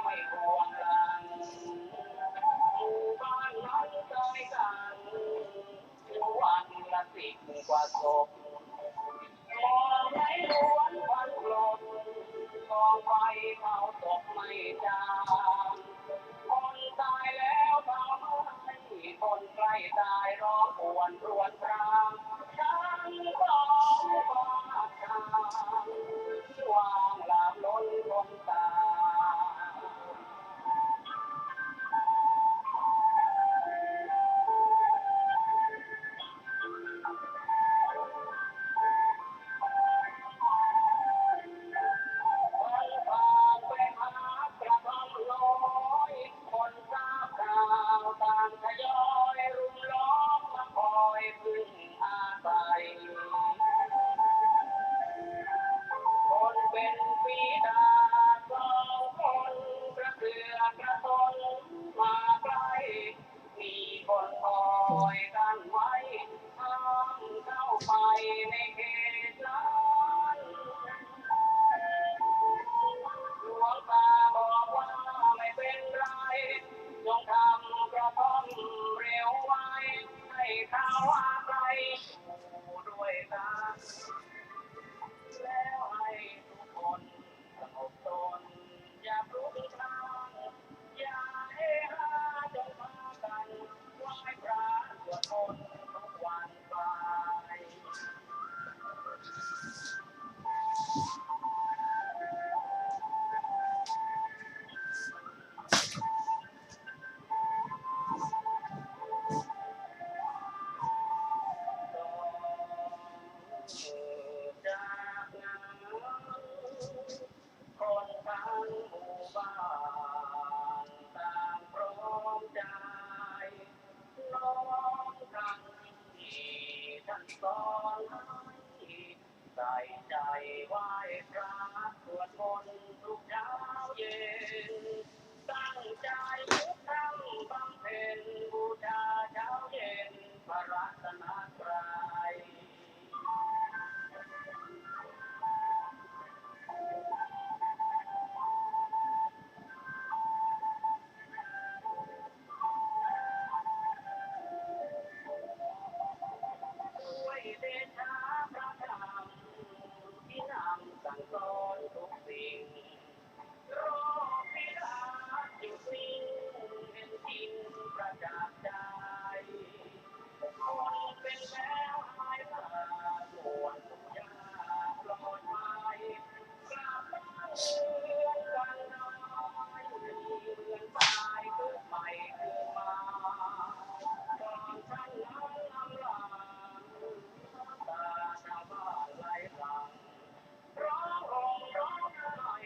ไม่ห่วงหลังหมู่บ้านนั้นเคยกันวันละ10 กว่าศพมองในล้วนวันกลมกองไฟเผาศพไม่จางคนตายแล้วทำให้คนใกล้ตายร้องปวนรวนรามทั้งของบ้านทางที่วางหลามล้นคนตาต่างทยอยรุมล้อมมาคอยพึ่งอาศัยคนเป็นฝีดาษ2 คนกระเสือกกระสนมาใกล้มีคนคอยกันไว้ห้ามเข้าไปในเขตนั้นหลวงตาบอกว่าไม่เป็นไรจงทำกระท่อมเร็วไว้ให้เขาอาศัยอยู่ด้วยกันแล้วให้ทุกคนสงบตนอย่าพลุกพล่านอย่าเฮฮาจงพากันไหว้พระสวดมนต์ทุกวันไปจากนั้นคนทั้งหมู่บ้านต่างพร้อมใจน้อมกันที่ท่านสอนให้ใส่ใจไหว้พระสวดมนต์ทุกเช้าเย็นตั้งใจทุกค่ำบำเพ็ญบูชาเช้าเย็นพระรัตนตรัยด้วยเดชะพระธรรมที่นำสั่งสอนทุกสิ่งโรคพิษาจุดนิ่งเห็นจริงประจักษ์ใจคนเป็นแล้วหายตาปวดทุกยาปลอดภัยกลับบ้านเรือนกันน้อยมีเงินตายเกิดใหม่ขึ้นมาก่อนท่านนั้นลำลาตาชาวบ้านไหลหลังร้องห่มร้องไห้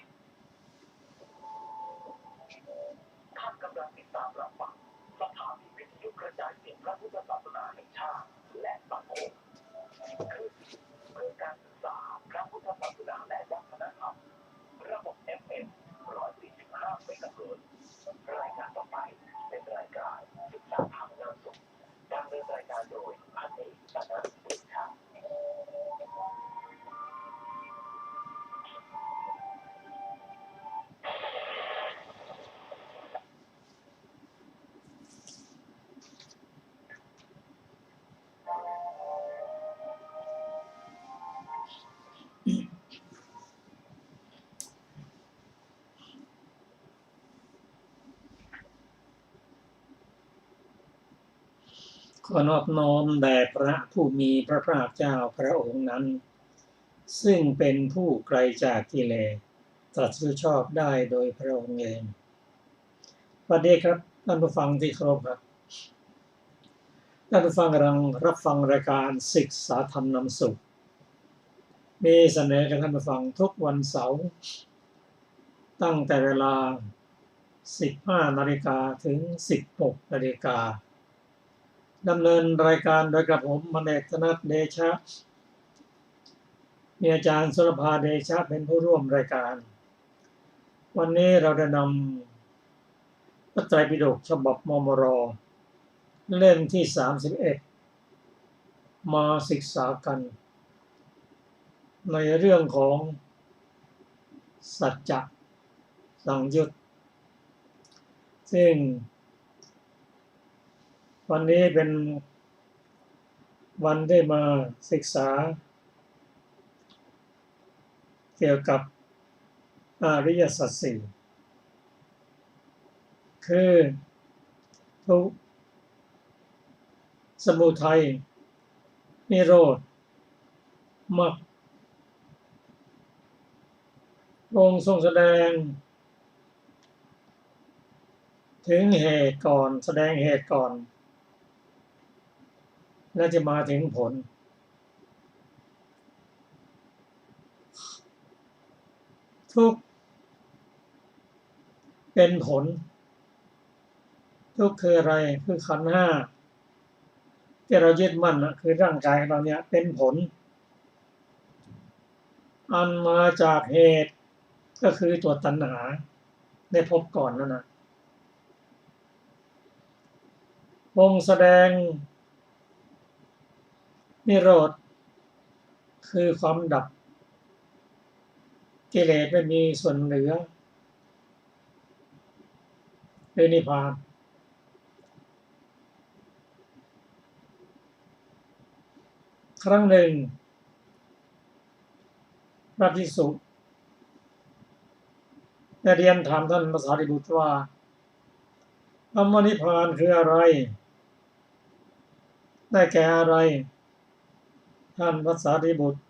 ท่านกำลังติดตามรับฟังสถานีวิทยุกระจายเสียงพระพุทธศาสนาแห่งชาติและสังคมคือเพื่อการศึกษาพระพุทธศาสนาและวัฒนธรรมระบบ FM 145 เมกะเฮิรตซ์รายการต่อไปเป็นรายการศึกษาธรรมนำสุขดำเนินรายการโดยพันเอกปนัสเดชะขอนอบน้อมแด่พระผู้มีพระภาคเจ้าพระองค์นั้นซึ่งเป็นผู้ไกลจากกิเลสตรัสรู้ชอบได้โดยพระองค์เองสวัสดีครับท่านผู้ฟังที่เคารพครับท่านผู้ฟังกำลังรับฟังรายการศึกษาธรรมนำสุขมีเสนอกับท่านผู้ฟังทุกวันเสาร์ตั้งแต่เวลา 15 นาฬิกาถึง 16 นาฬิกาดำเนินรายการโดยกระผมมเนกธนัทเดชะมีอาจารย์สุรภาเดชะเป็นผู้ร่วมรายการวันนี้เราได้นำพระไตรปิฎกฉบับมมร.เล่มที่ 31มาศึกษากันในเรื่องของสัจจะสังยุต ซึ่งวันนี้เป็นวันได้มาศึกษาเกี่ยวกับอริยสัจสี่คือทุกข์สมุทัยนิโรธมรรคองค์ทรงแสดงถึงเหตุก่อนแสดงเหตุก่อนและจะมาถึงผลทุกข์เป็นผลทุกข์คืออะไรคือขันธ์ห้าที่เรายึดมั่นคือร่างกายเราเนี่ยเป็นผลอันมาจากเหตุก็คือตัวตัณหาในภพก่อนนั่นนะองค์แสดงนิโรธคือความดับกิเลสไม่มีส่วนเหลือหรือนิพพานครั้งหนึ่งพระภิกษุได้เรียนถามท่านพระสารีบุตรว่าคำว่านิพพานคืออะไรได้แก่อะไรท่านพระสารีบุตร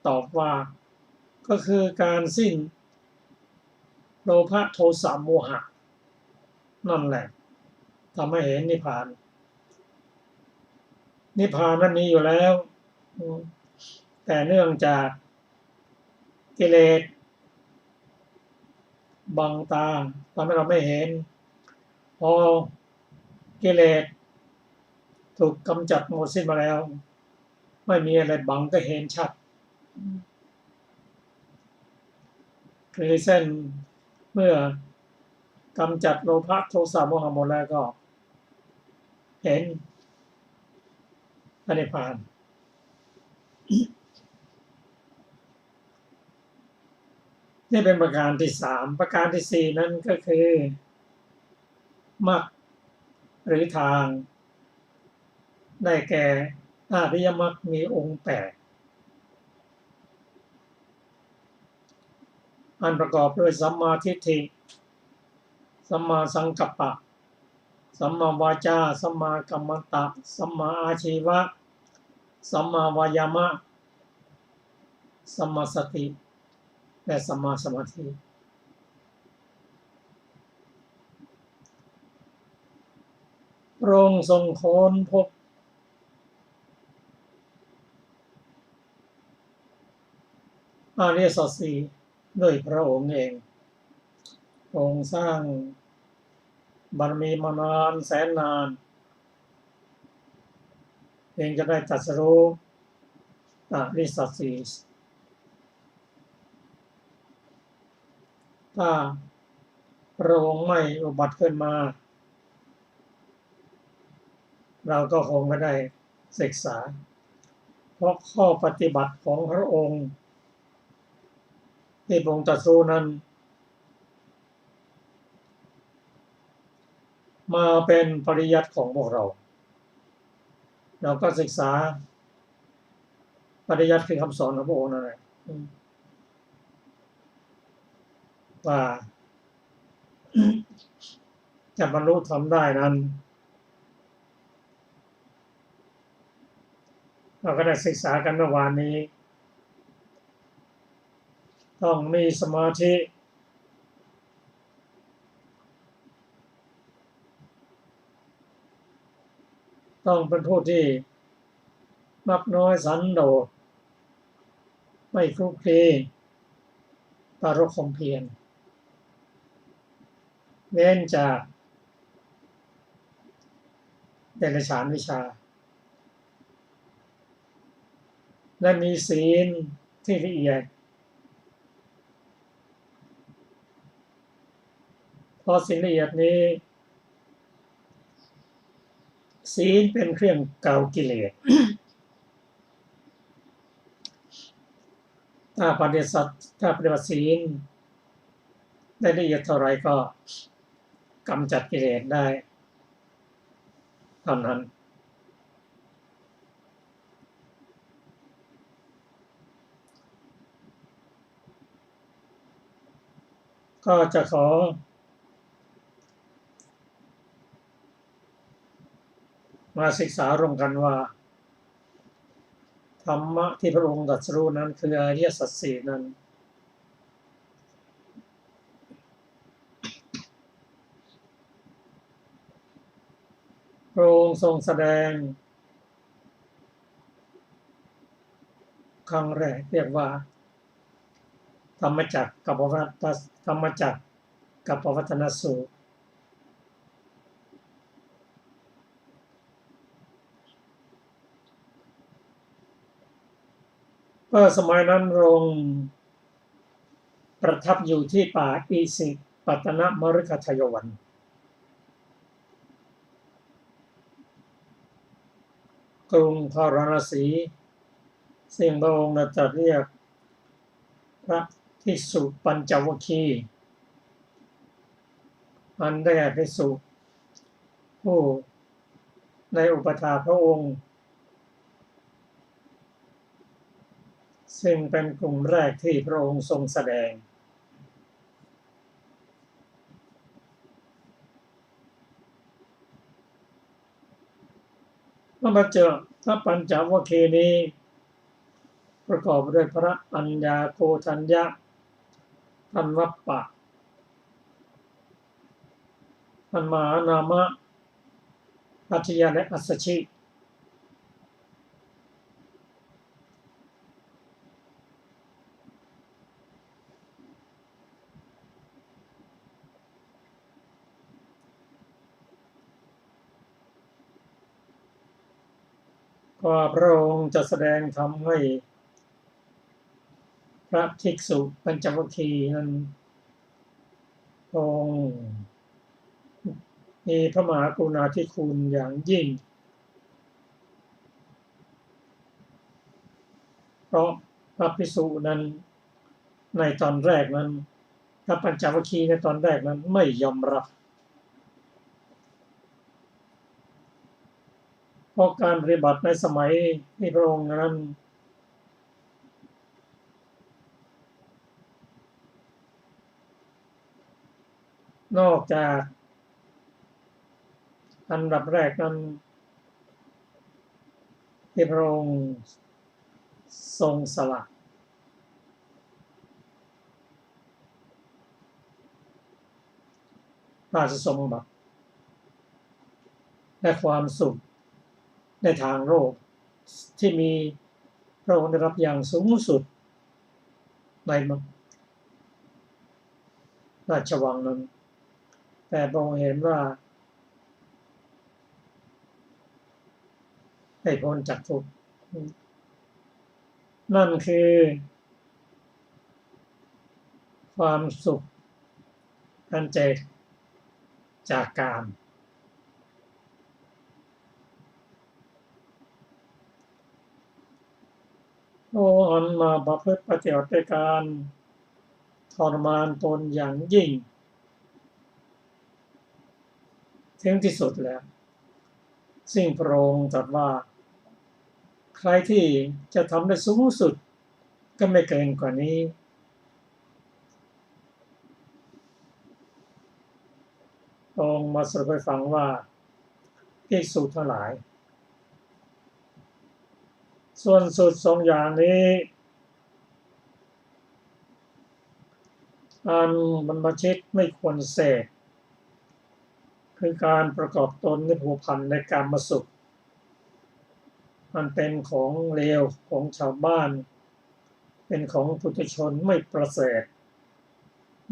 ตอบว่าก็คือการสิ้นโลภะโทสะโมหะนั่นแหละทำให้เห็นนิพพานนิพพานนั้นมีอยู่แล้วแต่เนื่องจากกิเลสบังตาทำให้เราไม่เห็นพอกิเลสถูกกำจัดหมดสิ้นมาแล้วไม่มีอะไรบังก็เห็นชัดคือเส้นเมื่อกำจัดโลภะโทสะโมหะหมดแล้วก็เห็นนิพพานนี่เป็นประการที่สามประการที่สี่นั้นก็คือมรรคหรือทางได้แก่อริยมรรคมีองค์แปดอันประกอบด้วยสัมมาทิฏฐิสัมมาสังกัปปะสัมมาวาจาสัมมากัมมันตะสัมมาอาชีวะสัมมาวายามะสัมมาสติและสัมมาสมาธิพระองค์ทรงค้นพบอริยสัจสี่ด้วยพระองค์เององค์สร้างบารมีมานานแสนนานเองจะได้ตรัสรู้อริยสัจสี่ถ้าพระองค์ไม่อุบัติขึ้นมาเราก็คงไม่ได้ศึกษาเพราะข้อปฏิบัติของพระองค์ที่พระองค์ตรัสรู้นั้นมาเป็นปริยัติของพวกเราก็ศึกษาปริยัติคือคำสอนของพระองค์นั่นแหละว่าจะบรรลุธรรมได้นั้นเราก็ได้ศึกษากันเมื่อวานนี้ต้องมีสมาธิต้องเป็นผู้ที่มักน้อยสันโดษไม่คลุกคลีปรารภความเพียรเว้นจากเดรัจฉานวิชาและมีศีลที่ละเอียดเพราะศีลละเอียดนี้ศีลเป็นเครื่องเกากิเลสถ้าปฏิบัติศีลได้ละเอียดเท่าไรก็ กำจัดกิเลสได้เท่านั้นก็จะขอมาศึกษาร่วมกันว่าธรรมะที่พระองค์ตรัสรู้นั้นคืออริยสัจสี่นั้นพระองค์ทรงแสดงครั้งแรกเรียกว่าธรรมจักรกับธรรมจักรกับปวัตตนสูตรก็สมัยนั้นพระองค์ประทับอยู่ที่ป่าอิสิปตนมฤคทายวันกรุงพาราณสีซึ่งพระองค์ตรัสเรียกพระภิกษุปัญจวัคคีย์อันได้แก่ภิกษุผู้ในอุปถาพระองค์ซึ่งเป็นกลุ่มแรกที่พระองค์ทรงแสดงเมื่อมาเจอพระปัญจวัคคีย์นี้ประกอบด้วยพระอัญญาโกฏัญญะทันวัปปะทันมหานามะอัจฉริยะและอัสสชิก็พระองค์จะแสดงธรรมให้พระภิกษุปัญจวัคคีย์นั้นพระองค์มีพระมหากรุณาธิคุณอย่างยิ่งเพราะพระภิกษุนั้นในตอนแรกนั้นพระปัญจวัคคีย์ในตอนแรกนั้นไม่ยอมรับเพราะการปฏิบัติในสมัยที่พระองค์นั้นนอกจากอันดับแรกนั้นที่พระองค์ทรงสละราชสมบัติและความสุขในทางโลกที่มีพระองค์ได้รับอย่างสูงสุดในราชวังนั้นแต่พระองค์เห็นว่าให้พ้นจากทุกข์นั่นคือความสุขอันเกิดจากกามโอ้อันมาประพฤติปฏิบัติด้วยการทรมานตนอย่างยิ่งถึงที่สุดแล้วสิ่งพระองค์ตรัสว่าใครที่จะทำได้สูงสุดก็ไม่เกินกว่านี้องค์มาสรุปให้ฟังว่าภิกษุทั้งหลายส่วนสุดสองอย่างนี้อันบรรพชิตไม่ควรเสพคือการประกอบตนในผูกพันในกามสุขมันเป็นของเลวของชาวบ้านเป็นของปุถุชนไม่ประเสริฐ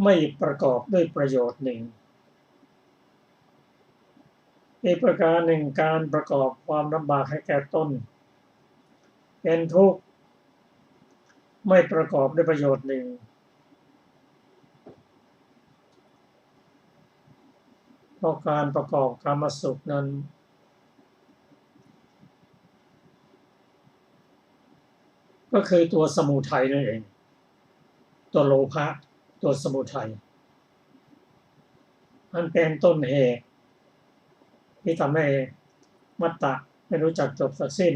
ไม่ประกอบด้วยประโยชน์หนึ่งอีกประการหนึ่งการประกอบความลำบากให้แก่ตนเป็นทุกข์ไม่ประกอบด้วยประโยชน์หนึ่งเพราะการประกอบกามสุขนั้นก็คือตัวสมุทัยนั่นเองตัวโลภะตัวสมุทัย อันเป็นต้นเหตุที่ทำให้มัตตะไม่รู้จักจบสักสิ้น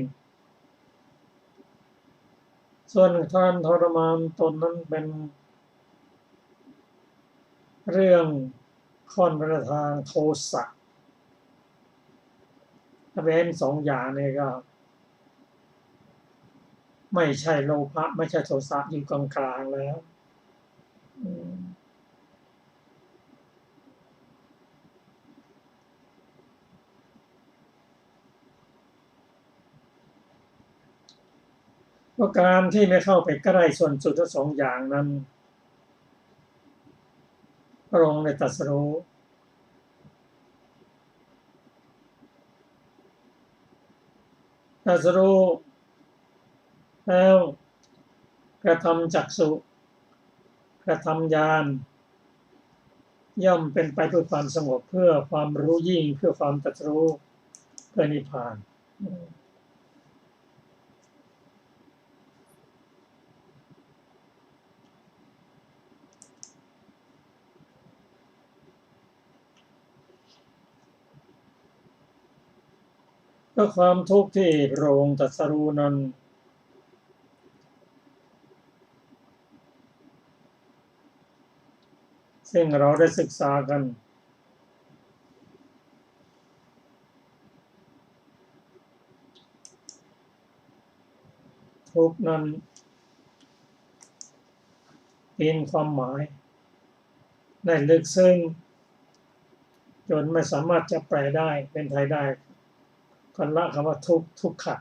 ส่วนการทรมานตนนั้นเป็นเรื่องค่อนไปทางโทสะถ้าเป็นสองอย่างนี้ก็ไม่ใช่โลภะไม่ใช่โทสะอยู่กลางๆแล้วเพราะการที่ไม่เข้าไปใกล้ส่วนสุดทั้งสองอย่างนั้นพระองค์ได้ตรัสรู้แล้วกระทำจักษุกระทำญาณย่อมเป็นไปเพื่อความสงบเพื่อความรู้ยิ่งเพื่อความตรัสรู้เพื่อนิพพานก็ความทุกข์ที่พระองค์ตรัสรู้นั้นซึ่งเราได้ศึกษากันทุกข์นั้นเป็นความหมายได้ลึกซึ้งจนไม่สามารถจะแปลได้เป็นไทยได้กันละคำว่าทุกขะ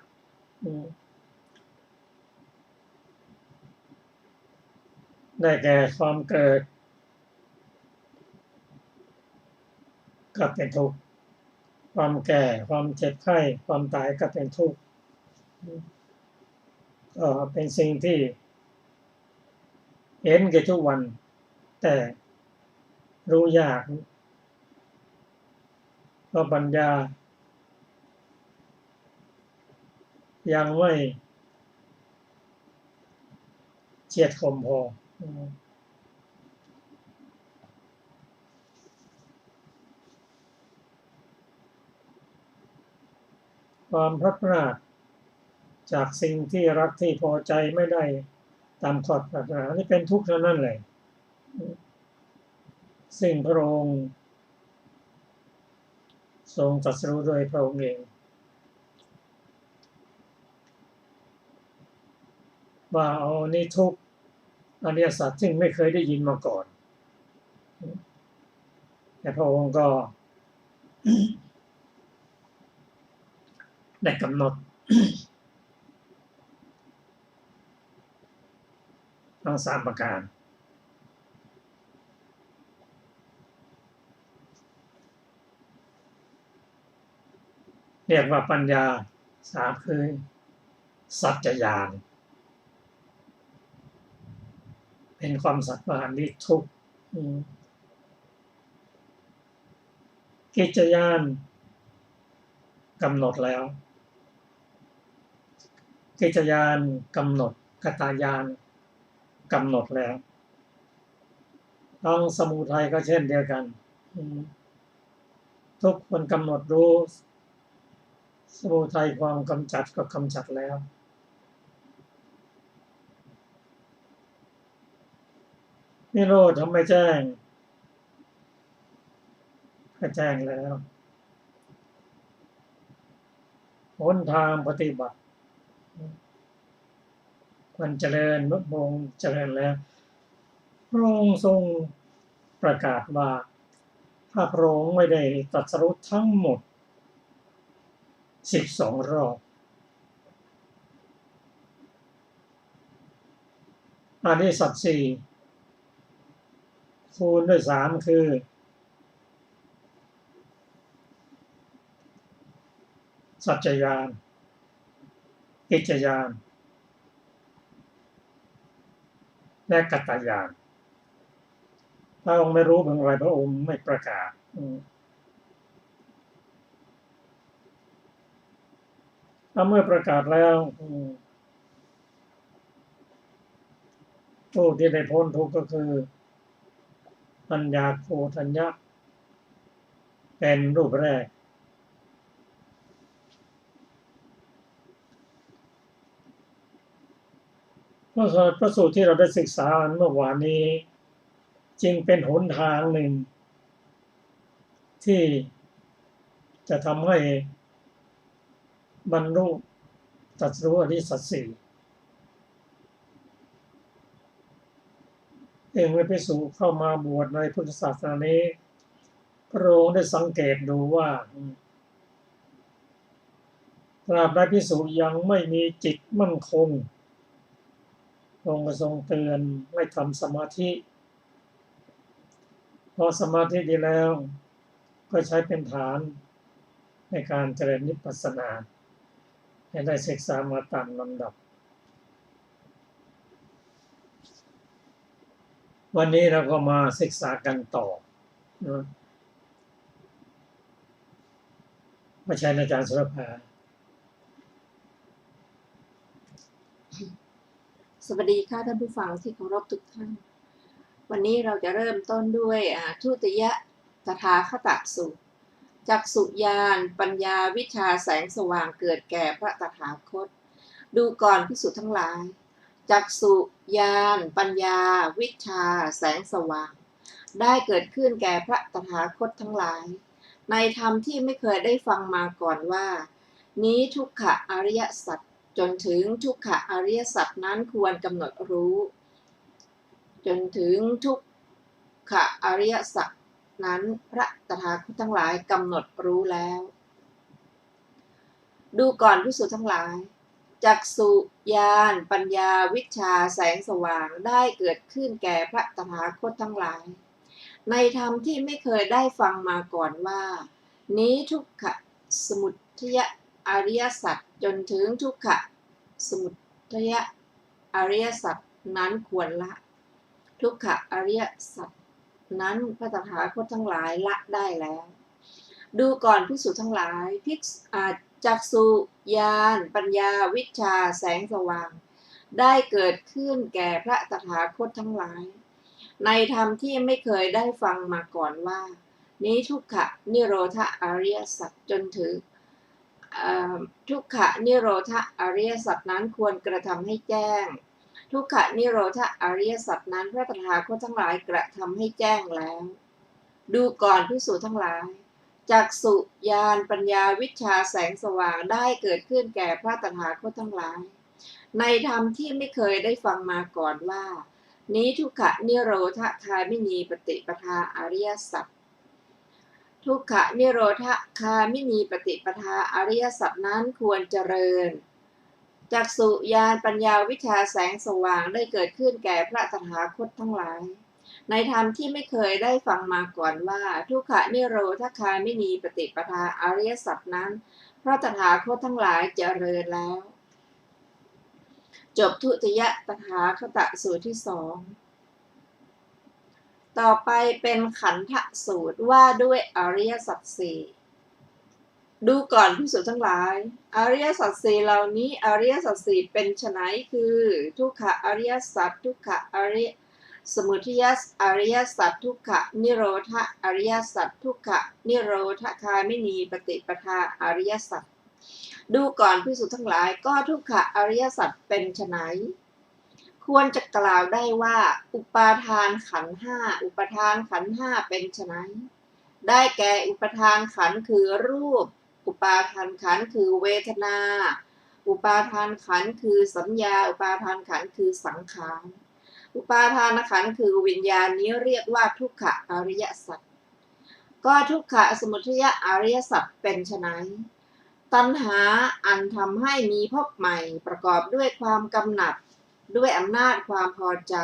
ได้แก่ความเกิดก็เป็นทุกข์ความแก่ความเจ็บไข้ความตายก็เป็นทุกข์ก็เป็นสิ่งที่เห็นกันทุกวันแต่รู้ยากเพราะปัญญายังไม่เฉียดคมพอความพลัดพรากจากสิ่งที่รักที่พอใจไม่ได้ตามความปรารถนานี่เป็นทุกข์เท่านั้นเลยซึ่งพระองค์ทรงตรัสรู้โดยพระองค์เองว่านี่ทุกข์อริยสัจซึ่งไม่เคยได้ยินมาก่อนแต่พระองค์ก็ได้กำหนดทั้งสามประการเรียกว่าปัญญาสามคือสัจจญาณเป็นความสัจว่านิทุกข์กิจญาณกำหนดแล้วกิจญาณกำหนดกตญาณกำหนดแล้วทั้งสมุทัยก็เช่นเดียวกันทุกคนกำหนดรู้สมุทัยความกำจัดก็กำจัดแล้วนิโรธทำไม่แจ้งก็แจ้งแล้วหนทางปฏิบัติมันเจริญมุขมงเจริญแล้วพระองค์ทรงประกาศว่าถ้าพระองค์ไม่ได้ตรัสรู้ทั้งหมด12 รอบอริยสัจสี่คูณด้วย3คือสัจจญาณกิจญาณและกัตตญาณพระองค์ไม่รู้เป็นไรพระองค์ไม่ประกาศถ้าเมื่อประกาศแล้วผู้ที่ได้พ้นทุกข์ก็คือปัญญาโคทัญญะ เป็นรูปแรกพระสูตรที่เราได้ศึกษาเมื่อวานนี้จึงเป็นหนทางหนึ่งที่จะทำให้บรรลุตรัสรู้อริยสัจสี่เมื่อภิกษุเข้ามาบวชในพุทธศาสนานี้พระองค์ได้สังเกตดูว่าตราบใดภิกษุยังไม่มีจิตมั่นคงพระองค์ทรงเตือนให้ทำสมาธิพอสมาธิดีแล้วก็ใช้เป็นฐานในการเจริญวิปัสสนาให้ได้ศึกษามาตามลำดับวันนี้เราก็มาศึกษากันต่อนะมาใช้อาจารย์สุรภาสวัสดีค่ะท่านผู้ฟังที่เคารพทุกท่านวันนี้เราจะเริ่มต้นด้วยทุติยตถาคตสูตรจักษุญาณปัญญาวิชาแสงสว่างเกิดแก่พระตถาคตดูก่อนภิกษุทั้งหลายจักษุญาณปัญญาวิชาแสงสว่างได้เกิดขึ้นแก่พระตถาคตทั้งหลายในธรรมที่ไม่เคยได้ฟังมาก่อนว่านี้ทุกขอริยสัจจนถึงทุกขอริยสัจนั้นควรกำหนดรู้จนถึงทุกขอริยสัจนั้นพระตถาคตทั้งหลายกำหนดรู้แล้วดูก่อนภิกษุทั้งหลายจักษุญาณปัญญาวิชาแสงสว่างได้เกิดขึ้นแก่พระตถาคตทั้งหลายในธรรมที่ไม่เคยได้ฟังมาก่อนว่านี้ทุกขสมุทัยอริยสัจจนถึงทุกขสมุทัยอริยสัจนั้นควรละทุกขอริยสัจนั้นพระตถาคตทั้งหลายละได้แล้วดูก่อนภิกษุทั้งหลายจักษุญาณปัญญาวิชาแสงสว่างได้เกิดขึ้นแก่พระตถาคตทั้งหลายในธรรมที่ไม่เคยได้ฟังมาก่อนว่านี้ทุกขนิโรธอริยสัจจนถึงทุกขนิโรธอริยสัจนั้นควรกระทำให้แจ้งทุกขนิโรธอริยสัจนั้นพระตถาคตทั้งหลายกระทำให้แจ้งแล้วดูก่อนภิกษุทั้งหลายจักษุญาณปัญญาวิชาแสงสว่างได้เกิดขึ้นแก่พระตถาคตทั้งหลายในธรรมที่ไม่เคยได้ฟังมาก่อนว่านี้ทุกขนิโรธคามินีปฏิปทาอริยสัจทุกขนิโรธคามินีปฏิปทาอริยสัจนั้นควรเจริญจักษุญาณปัญญาวิชาแสงสว่างได้เกิดขึ้นแก่พระตถาคตทั้งหลายในธรรมที่ไม่เคยได้ฟังมาก่อนว่าทุกขนิโรธคามินีปฏิปทาอริยสัจนั้นพระตถาคตทั้งหลายเจริญแล้วจบทุติยตถาคตสูตรที่สองต่อไปเป็นขันธสูตรว่าด้วยอริยสัจสี่ดูก่อนภิกษุทั้งหลายอริยสัจสี่เหล่านี้อริยสัจสี่เป็นไฉนคือทุกขอริยสัจทุกขอริยสมุทัยอริยสัจทุกขนิโรธอริยสัจทุกขนิโรธคามินีปฏิปทาอริยสัจดูก่อนภิกษุทั้งหลายก็ทุกขอริยสัจเป็นไฉนควรจะกล่าวได้ว่าอุปาทานขันธ์ห้าอุปทานขันธ์ห้าเป็นไฉนได้แก่อุปทานขันธ์คือรูปอุปาทานขันธ์คือเวทนาอุปาทานขันธ์คือสัญญาอุปาทานขันธ์คือสังขารอุปาทานขันธ์คือวิญญาณนี้เรียกว่าทุกขอริยสัจก็ทุกขสมุทัยอริยสัจเป็นไฉนตัณหาอันทำให้มีภพใหม่ประกอบด้วยความกำหนัดด้วยอำนาจความพอใจ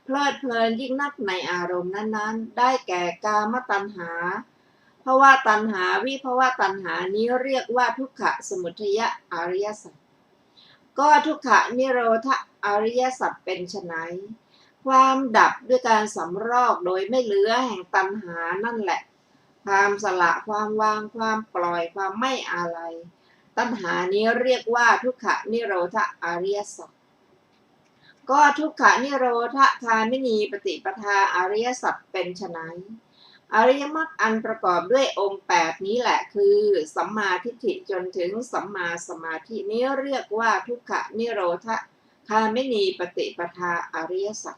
เพลิดเพลินยิ่งนักในอารมณ์นั้นๆได้แก่กามตัณหาภวตัณหาวิภวตัณหานี้เรียกว่าทุกขสมุทัยอริยสัจก็ทุกขนิโรธอริยสัจเป็นไฉนความดับด้วยการสำรอกโดยไม่เหลือแห่งตัณหานั่นแหละความสละความวางความปล่อยความไม่อาลัยตัณหานี้เรียกว่าทุกขนิโรธอริยสัจก็ทุกขนิโรธคามินีปฏิปทาอริยสัจเป็นไฉน อริยมรรคอันประกอบด้วยองค์8นี้แหละคือสัมมาทิฏฐิจนถึงสัมมาสมาธินี้เรียกว่าทุกขนิโรธคามินีปฏิปทาอริยสัจ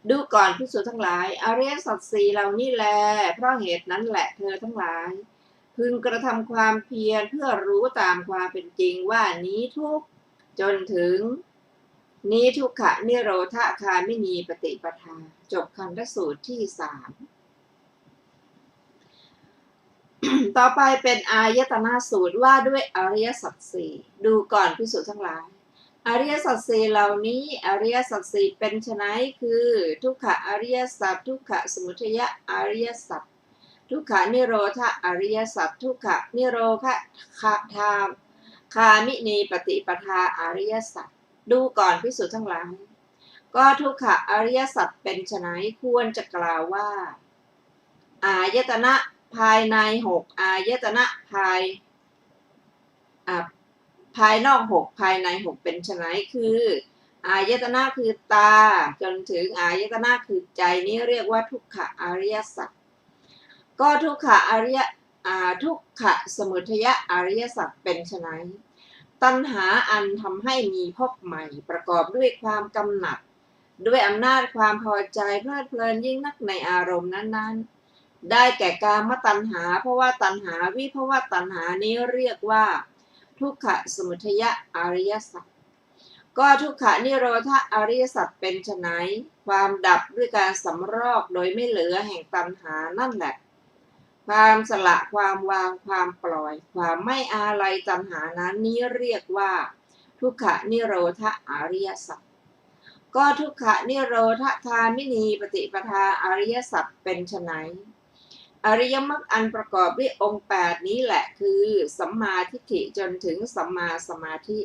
ดูก่อนภิกษุทั้งหลายอริยสัจสี่เหล่านี้แลเพราะเหตุนั้นแหละเธอทั้งหลายพึงกระทำความเพียรเพื่อรู้ตามความเป็นจริงว่านี้ทุกจนถึงนี้ทุกขนิโรธคามินีปฏิปทาจบคันธสูตรที่3 ต่อไปเป็นอายตนะสูตรว่าด้วยอริยสัจสี่ดูก่อนภิกษุทั้งหลายอริยสัจสี่เหล่านี้อริยสัจสี่เป็นไฉนคือทุกขอริยสัจทุกขสมุทัยอริยสัจทุกขนิโรธอริยสัจทุกขนิโรธคามินีปฏิปทาอริยสัจดูก่อนภิกษุทั้งหลายก็ทุกขอริยสัจเป็นไฉนควรจะกล่าวว่าอายตนะภายใน6อายตนะภายนอก6ภายใน6เป็นไฉนคืออายตนะคือตาจนถึงอายตนะคือใจนี้เรียกว่าทุกขอริยสัจก็ทุกขสมุทัยอริยสัจเป็นไฉนตัณหาอันทำให้มีภพใหม่ประกอบด้วยความกำหนัดด้วยอำนาจความพอใจเพลิดเพลินยิ่งนักในอารมณ์นั้นๆได้แก่กามตัณหาภวตัณหาวิภวตัณหานี้เรียกว่าทุกขสมุทัยอริยสัจก็ทุกขนิโรธอริยสัจเป็นไฉนความดับด้วยการสำรอกโดยไม่เหลือแห่งตัณหานั่นแหละความสละความวางความปล่อยความไม่อาลัยตัณหานั้นนี้เรียกว่าทุกขนิโรธอริยสัจก็ทุกขนิโรธคามินีปฏิปทาอริยสัจเป็นไฉนอริยมรรคอันประกอบด้วยองค์8นี้แหละคือสัมมาทิฏฐิจนถึงสัมมาสมาธิ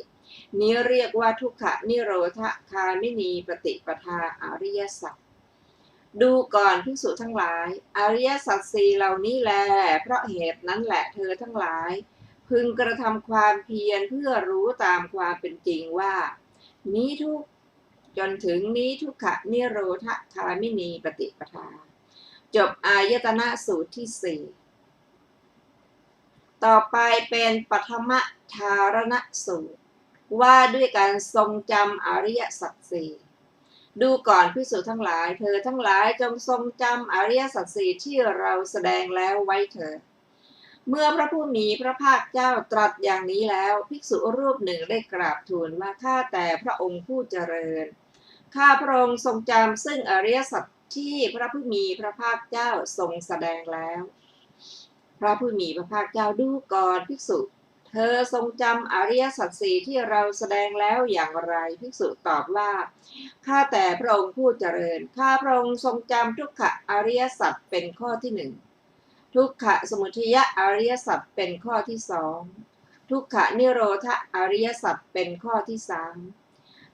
นี้เรียกว่าทุกขนิโรธคามินีปฏิปทาอริยสัจดูก่อนภิกษุทั้งหลายอริยสัจสี่เหล่านี้แลเพราะเหตุนั้นแหละเธอทั้งหลายพึงกระทำความเพียรเพื่อรู้ตามความเป็นจริงว่านี้ทุกจนถึงนี้ทุกขนิโรธคามินีปฏิปทาจบอายตนะสูตรที่4ต่อไปเป็นปฐมธารณสูตรว่าด้วยการทรงจำอริยสัจสี่ดูก่อนภิกษุทั้งหลายเธอทั้งหลายจงทรงจำอริยสัจสี่ที่เราแสดงแล้วไว้เถิดเมื่อพระผู้มีพระภาคเจ้าตรัสอย่างนี้แล้วภิกษุรูปหนึ่งได้กราบทูลว่าข้าแต่พระองค์ผู้เจริญข้าพระองค์ทรงจำซึ่งอริยสัจที่พระผู้มีพระภาคเจ้าทรงแสดงแล้วพระผู้มีพระภาคเจ้าดูก่อนภิกษุเธอทรงจำอริยสัจสี่ที่เราแสดงแล้วอย่างไรภิกษุตอบว่าข้าแต่พระองค์ผู้เจริญข้าพระองค์ทรงจำทุกขอริยสัจเป็นข้อที่1ทุกขสมุทัยอริยสัจเป็นข้อที่2ทุกขนิโรธอริยสัจเป็นข้อที่3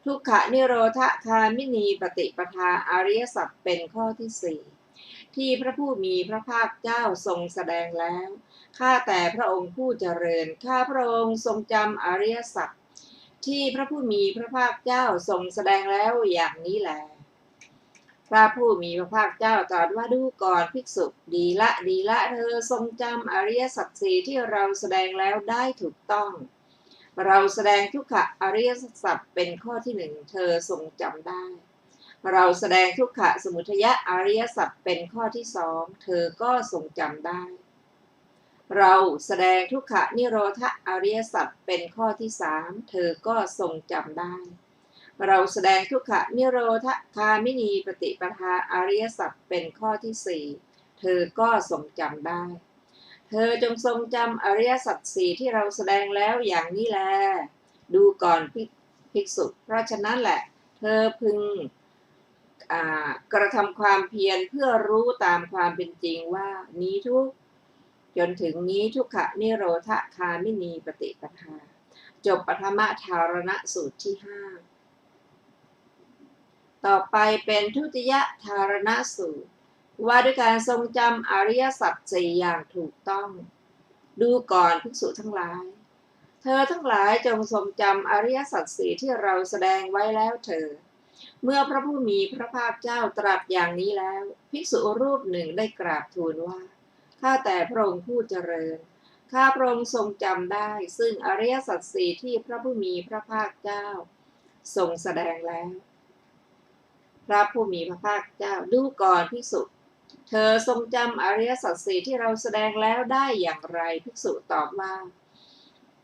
ทุกขนิโรธคามินีปฏิปทาอริยสัจเป็นข้อที่4ที่พระผู้มีพระภาคเจ้าทรงแสดงแล้วข้าแต่พระองค์ผู้เจริญข้าพระองค์ทรงจำอริยสัจที่พระผู้มีพระภาคเจ้าทรงแสดงแล้วอย่างนี้แลพระผู้มีพระภาคเจ้าตรัสว่าดูก่อนภิกษุดีละเธอทรงจำอริยสัจสี่ที่เราแสดงแล้วได้ถูกต้องเราแสดงทุกขอริยสัจเป็นข้อที่1เธอทรงจำได้เราแสดงทุกขสมุทัยอริยสัจเป็นข้อที่2เธอก็ทรงจำได้เราแสดงทุกขนิโรธอริยสัจเป็นข้อที่3เธอก็ทรงจำได้เราแสดงทุกขนิโรธคามินีปฏิปทาอริยสัจเป็นข้อที่4เธอก็ทรงจำได้เธอจงทรงจำอริยสัจสี่ที่เราแสดงแล้วอย่างนี้แลดูก่อนภิกษุเพราะฉะนั้นแหละเธอพึงกระทำความเพียรเพื่อรู้ตามความเป็นจริงว่านี้ทุกจนถึงนี้ทุกขนิโรธคามินีปฏิปทาจบปฐมธารณสูตรที่5ต่อไปเป็นทุติยธารณสูตรว่าด้วยการทรงจำอริยสัจ4อย่างถูกต้องดูก่อนภิกษุทั้งหลายเธอทั้งหลายจงทรงจำอริยสัจ4ที่เราแสดงไว้แล้วเถิด เมื่อพระผู้มีพระภาคเจ้าตรัสอย่างนี้แล้วภิกษุรูปหนึ่งได้กราบทูลว่าข้าแต่พระองค์ผู้เจริญข้าพระองค์ทรงจำได้ซึ่งอริยสัจสี่ที่พระผู้มีพระภาคเจ้าทรงแสดงแล้วพระผู้มีพระภาคเจ้าดูก่อนภิกษุเธอทรงจำอริยสัจสี่ที่เราแสดงแล้วได้อย่างไรภิกษุตอบว่า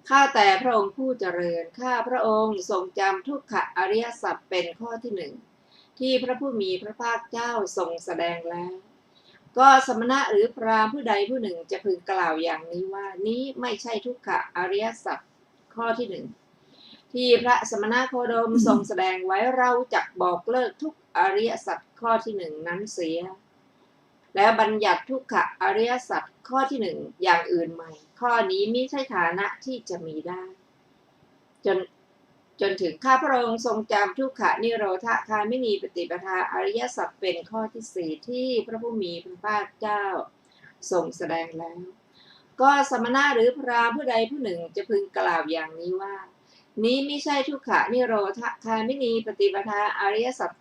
ข้าแต่พระองค์ผู้เจริญข้าพระองค์ทรงจำทุกขอริยสัจเป็นข้อที่หนึ่งที่พระผู้มีพระภาคเจ้าทรงแสดงแล้วก็สมณะหรือพราหมณ์ผู้ใดผู้หนึ่งจะพึงกล่าวอย่างนี้ว่านี้ไม่ใช่ทุกขอริยสัจข้อที่หนึ่งที่พระสมณโคดมทรงแสดงไว้เราจักบอกเลิกทุกอริยสัจข้อที่หนึ่งนั้นเสียแล้วบัญญัติทุกขอริยสัจข้อที่หนึ่งอย่างอื่นใหม่ข้อนี้มิใช่ฐานะที่จะมีได้จนถึงข้าพระองค์ทรงจำทุกขนิโรธคามินีปฏิปทาอริยสัจเป็นข้อที่สี่ที่พระผู้มีพระภาคเจ้าทรงแสดงแล้วก็สมณะหรือพราหมณ์ผู้ใดผู้หนึ่งจะพึงกล่าวอย่างนี้ว่านี้ไม่ใช่ทุกขนิโรธคามินีปฏิปทาอริยสัจ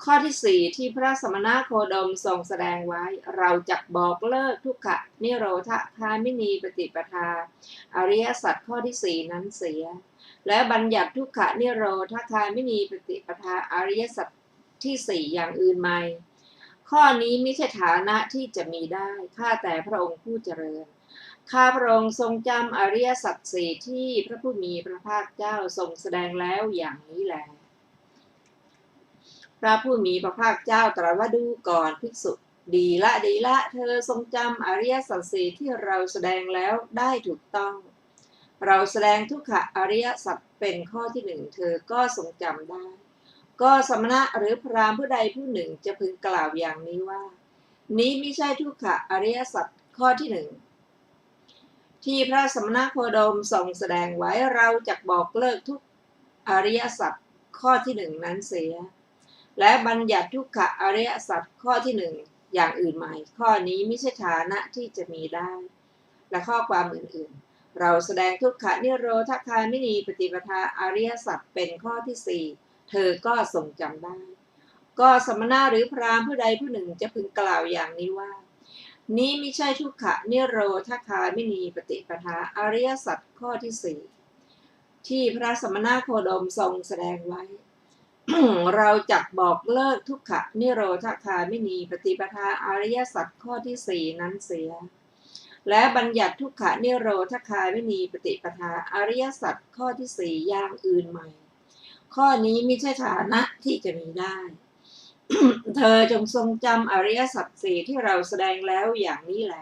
ข้อที่สี่ที่พระสมณโคดมทรงแสดงไว้เราจักบอกเลิกทุกขนิโรธคามินีปฏิปทาอริยสัจข้อที่สี่นั้นเสียและบัญญัติทุกขนิโรธคามินีปฏิปทาอริยสัจที่สี่อย่างอื่นใหม่ข้อนี้ไม่ใช่ฐานะที่จะมีได้ข้าแต่พระองค์ผู้เจริญข้าพระองค์ทรงจำอริยสัจสี่ที่พระผู้มีพระภาคเจ้าทรงแสดงแล้วอย่างนี้แลพระผู้มีพระภาคเจ้าตรัสว่าดูก่อนภิกษุดีละเธอทรงจำอริยสัจสี่ที่เราแสดงแล้วได้ถูกต้องเราแสดงทุกขอริยสัจเป็นข้อที่หนึ่งเธอก็ทรงจำได้ก็สมณะหรือพราหมณ์ผู้ใดผู้หนึ่งจะพึงกล่าวอย่างนี้ว่านี้ไม่ใช่ทุกขอริยสัจข้อที่หนึ่งที่พระสมณโคดมทรงแสดงไว้เราจักบอกเลิกทุกอริยสัจข้อที่หนึ่งนั้นเสียและบัญญัติทุกขอริยสัจข้อที่หนึ่งอย่างอื่นใหม่ข้อนี้ไม่ใช่ฐานะที่จะมีได้และข้อความอื่นๆเราแสดงทุกขนิโรธคามินีปฏิปทาอริยสัจเป็นข้อที่สี่เธอก็ทรงจำได้ก็สมณะหรือพราหมณ์ผู้ใดผู้หนึ่งจะพึงกล่าวอย่างนี้ว่านี้ไม่ใช่ทุกขนิโรธคามินีปฏิปทาอริยสัจข้อที่สี่ที่พระสมณโคดมทรงแสดงไว้ เราจักบอกเลิกทุกขนิโรธคามินีปฏิปทาอริยสัจข้อที่สี่นั้นเสียและบัญญัติทุกขนิโรธคามินีปฏิปทาอริยสัจข้อที่สี่อย่างอื่นใหม่ข้อนี้ไม่ใช่ฐานะที่จะมีได้ เธอจงทรงจำอริยสัจสี่ที่เราแสดงแล้วอย่างนี้แล